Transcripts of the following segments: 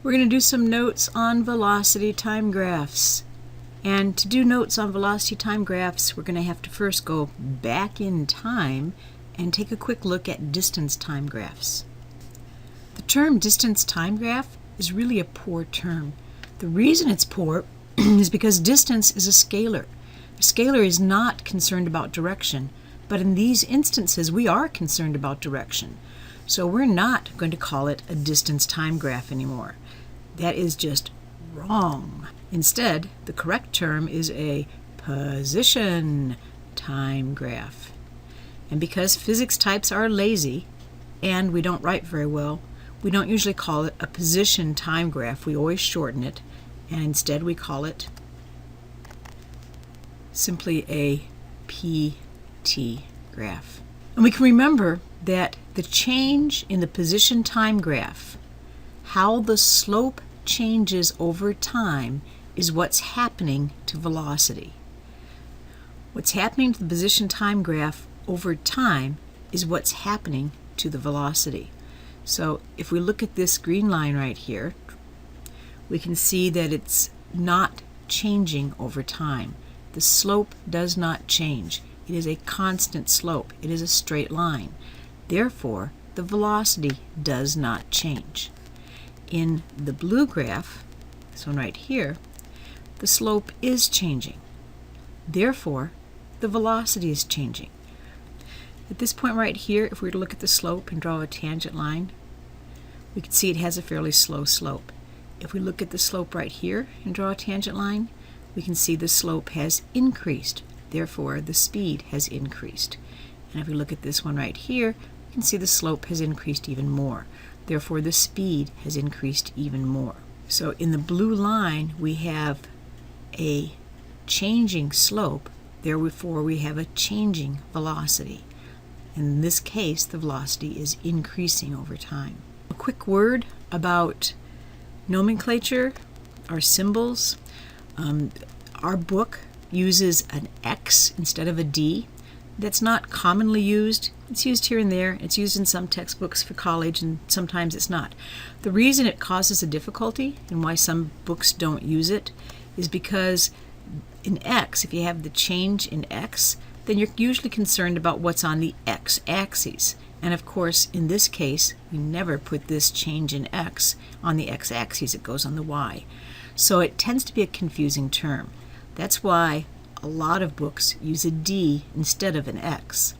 We're going to do some notes on velocity time graphs. And to do notes on velocity time graphs, we're going to have to first go back in time and take a quick look at distance time graphs. The term distance time graph is really a poor term. The reason it's poor is because distance is a scalar. A scalar is not concerned about direction, but in these instances we are concerned about direction. So we're not going to call it a distance time graph anymore. That is just wrong. Instead, the correct term is a position time graph. And because physics types are lazy and we don't write very well, we don't usually call it a position time graph. We always shorten it, and instead we call it simply a PT graph. And we can remember that the change in the position time graph, how the slope changes over time, is what's happening to velocity. What's happening to the position time graph over time is what's happening to the velocity. So if we look at this green line right here, we can see that it's not changing over time. The slope does not change. It is a constant slope. It is a straight line. Therefore, the velocity does not change. In the blue graph, this one right here, the slope is changing. Therefore, the velocity is changing. At this point right here, if we were to look at the slope and draw a tangent line, we can see it has a fairly slow slope. If we look at the slope right here and draw a tangent line, we can see the slope has increased. Therefore, the speed has increased. And if we look at this one right here, we can see the slope has increased even more. Therefore, the speed has increased even more. So in the blue line, we have a changing slope. Therefore, we have a changing velocity. In this case, the velocity is increasing over time. A quick word about nomenclature, our symbols. Our book uses an X instead of a D. That's not commonly used. It's used here and there. It's used in some textbooks for college, and sometimes it's not. The reason it causes a difficulty and why some books don't use it is because in X, if you have the change in X, then you're usually concerned about what's on the X-axis. And of course, in this case, we never put this change in X on the X-axis. It goes on the Y. So it tends to be a confusing term. That's why a lot of books use a D instead of an X.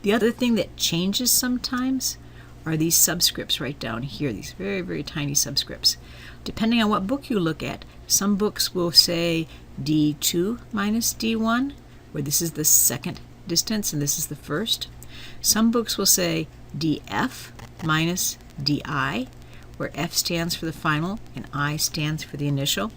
The other thing that changes sometimes are these subscripts right down here, these very, very tiny subscripts. Depending on what book you look at, some books will say D2 minus D1, where this is the second distance and this is the first. Some books will say DF minus DI, where F stands for the final and I stands for the initial.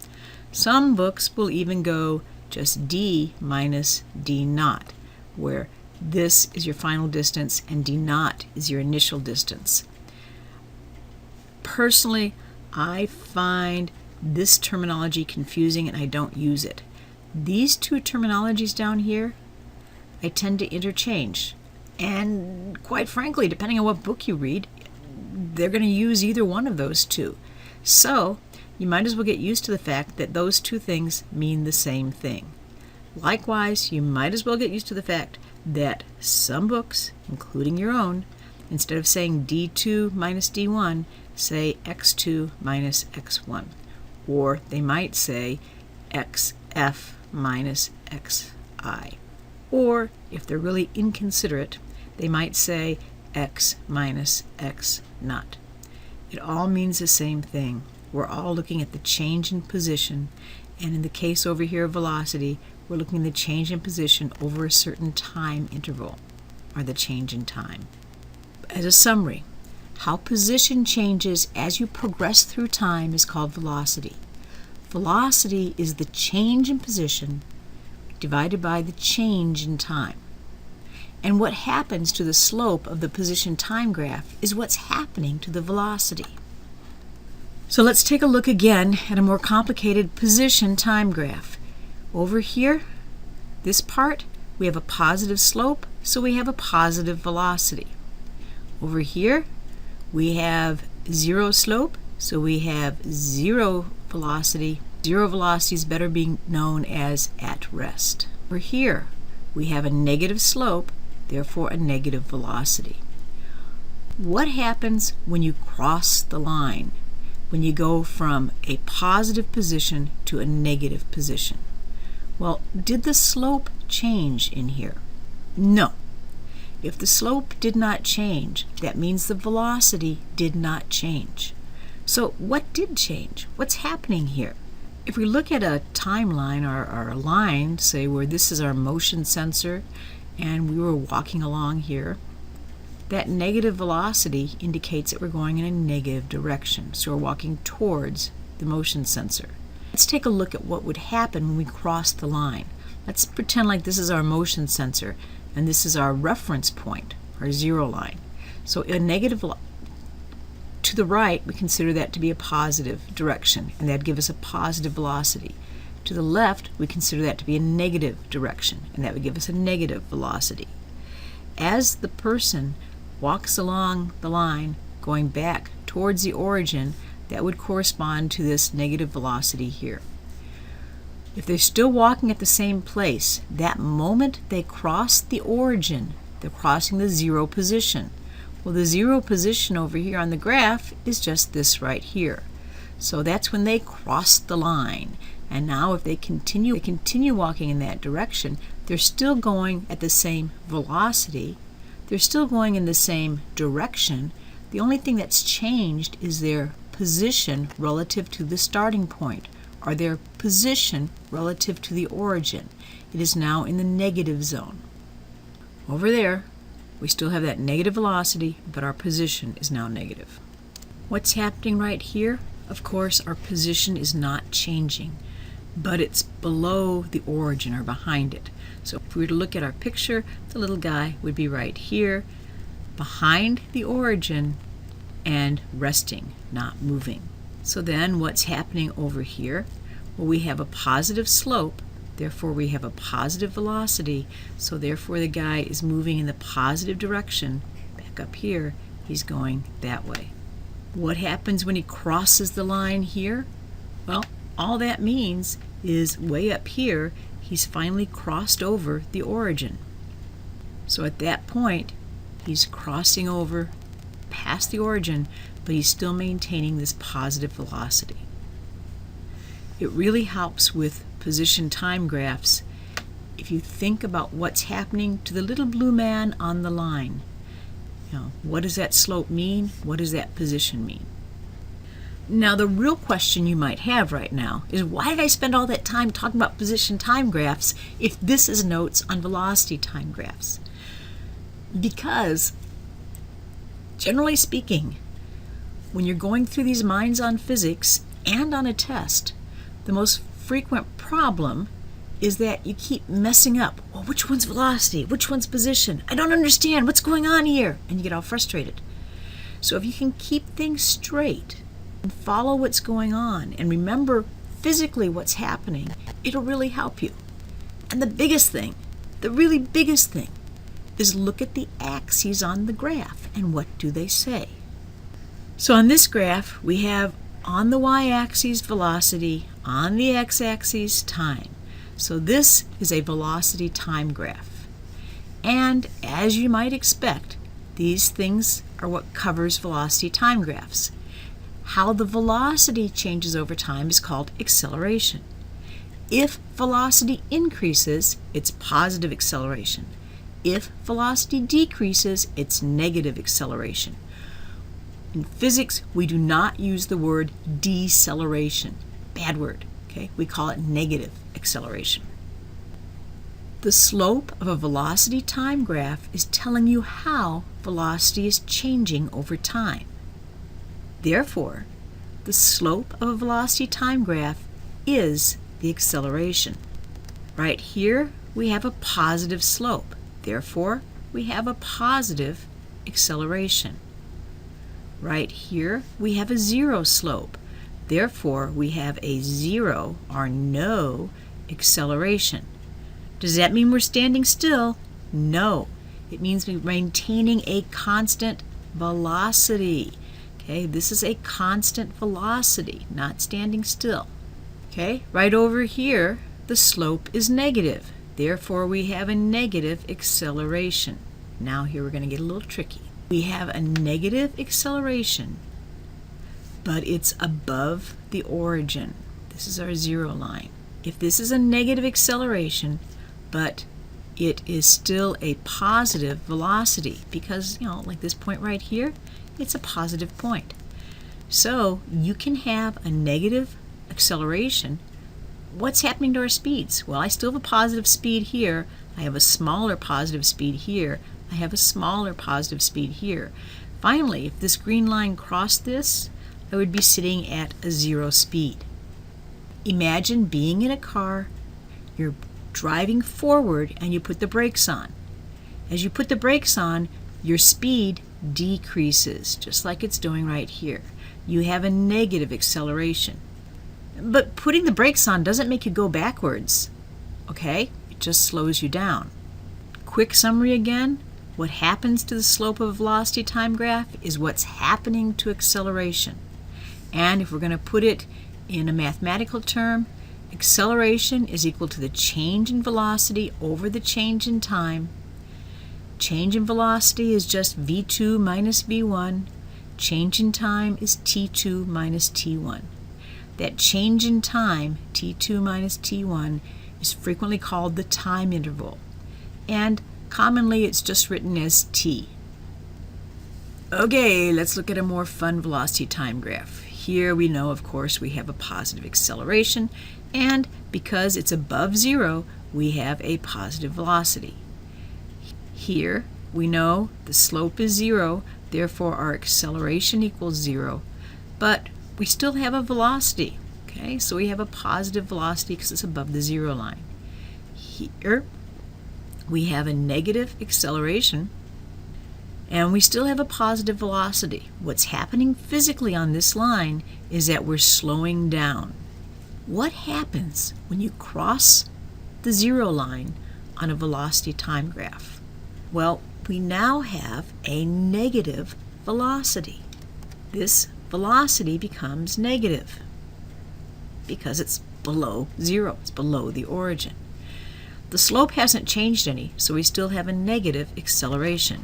Some books will even go just D minus D naught, where this is your final distance and D naught is your initial distance. Personally, I find this terminology confusing and I don't use it. These two terminologies down here, I tend to interchange. And quite frankly, depending on what book you read, they're going to use either one of those two. So you might as well get used to the fact that those two things mean the same thing. Likewise, you might as well get used to the fact that some books, including your own, instead of saying D2 minus D1, say X2 minus X1. Or they might say XF minus XI. Or, if they're really inconsiderate, they might say X minus X naught. It all means the same thing. We're all looking at the change in position, and in the case over here of velocity, we're looking at the change in position over a certain time interval, or the change in time. As a summary, how position changes as you progress through time is called velocity. Velocity is the change in position divided by the change in time. And what happens to the slope of the position time graph is what's happening to the velocity. So let's take a look again at a more complicated position time graph. Over here, this part, we have a positive slope, so we have a positive velocity. Over here, we have zero slope, So we have zero velocity. Zero velocity is better being known as at rest. Over here, we have a negative slope, therefore a negative velocity. What happens when you cross the line? When you go from a positive position to a negative position? Well, did the slope change in here? No. If the slope did not change, that means the velocity did not change. So what did change? What's happening here? If we look at a timeline or a line, say where this is our motion sensor and we were walking along here, that negative velocity indicates that we're going in a negative direction. So we're walking towards the motion sensor. Let's take a look at what would happen when we cross the line. Let's pretend like this is our motion sensor and this is our reference point, our zero line. So a negative to the right, we consider that to be a positive direction, and that'd give us a positive velocity. To the left, we consider that to be a negative direction, and that would give us a negative velocity. As the person walks along the line, going back towards the origin, that would correspond to this negative velocity here. If they're still walking at the same place, that moment they cross the origin, they're crossing the zero position. Well, the zero position over here on the graph is just this right here. So that's when they cross the line. And now if they continue walking in that direction, they're still going at the same velocity. They're still going in the same direction. The only thing that's changed is their position relative to the starting point, or their position relative to the origin. It is now in the negative zone. Over there, we still have that negative velocity, but our position is now negative. What's happening right here? Of course, our position is not changing, but it's below the origin or behind it. So if we were to look at our picture, the little guy would be right here, behind the origin and resting, not moving. So then what's happening over here? Well, we have a positive slope, therefore we have a positive velocity, so therefore the guy is moving in the positive direction. Back up here, he's going that way. What happens when he crosses the line here? Well, all that means is way up here, he's finally crossed over the origin. So at that point, he's crossing over past the origin, but he's still maintaining this positive velocity. It really helps with position time graphs if you think about what's happening to the little blue man on the line. What does that slope mean? What does that position mean? Now, the real question you might have right now is, why did I spend all that time talking about position time graphs if this is notes on velocity time graphs? Because, generally speaking, when you're going through these minds on physics and on a test, the most frequent problem is that you keep messing up. Well, which one's velocity? Which one's position? I don't understand. What's going on here? And you get all frustrated. So if you can keep things straight and follow what's going on and remember physically what's happening, it'll really help you. And the biggest thing, the really biggest thing, is look at the axes on the graph and what do they say. So on this graph, we have on the y-axis velocity, on the x-axis time. So this is a velocity time graph. And as you might expect, these things are what covers velocity time graphs. How the velocity changes over time is called acceleration. If velocity increases, it's positive acceleration. If velocity decreases, it's negative acceleration. In physics, we do not use the word deceleration. Bad word, okay? We call it negative acceleration. The slope of a velocity time graph is telling you how velocity is changing over time. Therefore, the slope of a velocity time graph is the acceleration. Right here, we have a positive slope. Therefore, we have a positive acceleration. Right here, we have a zero slope. Therefore, we have a zero or no acceleration. Does that mean we're standing still? No. It means we're maintaining a constant velocity. Okay, this is a constant velocity, not standing still. Okay, right over here, the slope is negative. Therefore, we have a negative acceleration. Now here we're going to get a little tricky. We have a negative acceleration, but it's above the origin. This is our zero line. If this is a negative acceleration, but it is still a positive velocity, because, like this point right here, it's a positive point. So you can have a negative acceleration. What's happening to our speeds? Well, I still have a positive speed here. I have a smaller positive speed here. I have a smaller positive speed here. Finally, if this green line crossed this, I would be sitting at a zero speed. Imagine being in a car, you're driving forward and you put the brakes on. As you put the brakes on, your speed decreases, just like it's doing right here. You have a negative acceleration. But putting the brakes on doesn't make you go backwards, okay? It just slows you down. Quick summary again. What happens to the slope of a velocity time graph is what's happening to acceleration. And if we're going to put it in a mathematical term, acceleration is equal to the change in velocity over the change in time. Change in velocity is just v2 minus v1. Change in time is t2 minus t1. That change in time, t2 minus t1, is frequently called the time interval. And commonly it's just written as t. Okay, let's look at a more fun velocity time graph. Here we know, of course, we have a positive acceleration, and because it's above zero, we have a positive velocity. Here we know the slope is zero, therefore our acceleration equals zero, but we still have a velocity. Okay, so we have a positive velocity because it's above the zero line. Here we have a negative acceleration, and we still have a positive velocity. What's happening physically on this line is that we're slowing down. What happens when you cross the zero line on a velocity time graph? Well, we now have a negative velocity. This velocity becomes negative because it's below zero. It's below the origin. The slope hasn't changed any, so we still have a negative acceleration.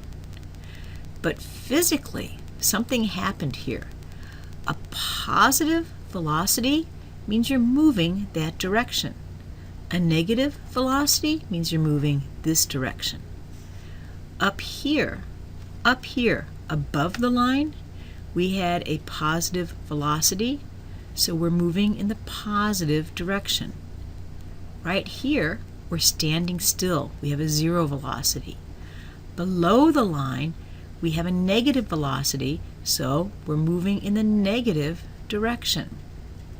But physically, something happened here. A positive velocity means you're moving that direction. A negative velocity means you're moving this direction. Up here, above the line, we had a positive velocity, so we're moving in the positive direction. Right here, we're standing still. We have a zero velocity. Below the line, we have a negative velocity, so we're moving in the negative direction.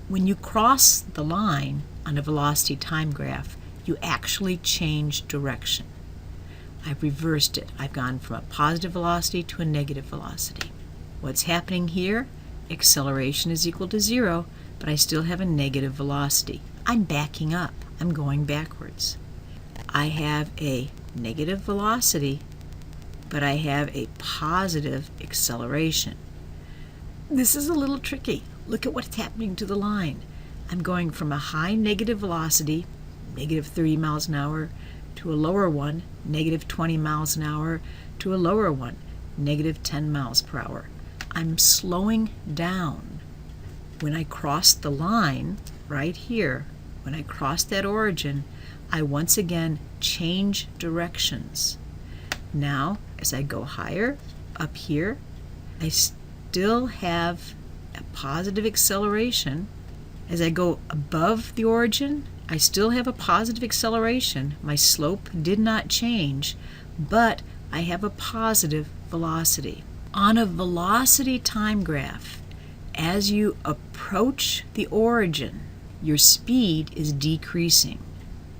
When you cross the line on a velocity time graph, you actually change direction. I've reversed it. I've gone from a positive velocity to a negative velocity. What's happening here? Acceleration is equal to zero, but I still have a negative velocity. I'm backing up. I'm going backwards. I have a negative velocity, but I have a positive acceleration. This is a little tricky. Look at what's happening to the line. I'm going from a high negative velocity, negative 30 miles an hour, to a lower one, negative 20 miles an hour, to a lower one, negative 10 miles per hour. I'm slowing down. When I cross the line right here, when I cross that origin, I once again change directions. Now, as I go higher, up here, I still have a positive acceleration. As I go above the origin, I still have a positive acceleration. My slope did not change, but I have a positive velocity. On a velocity time graph, as you approach the origin, your speed is decreasing.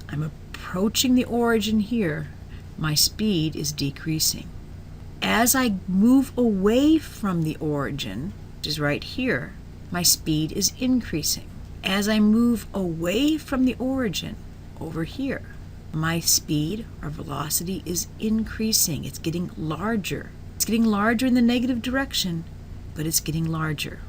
I'm approaching the origin here. My speed is decreasing. As I move away from the origin, which is right here, my speed is increasing. As I move away from the origin, over here, my speed or velocity is increasing. It's getting larger. It's getting larger in the negative direction, but it's getting larger.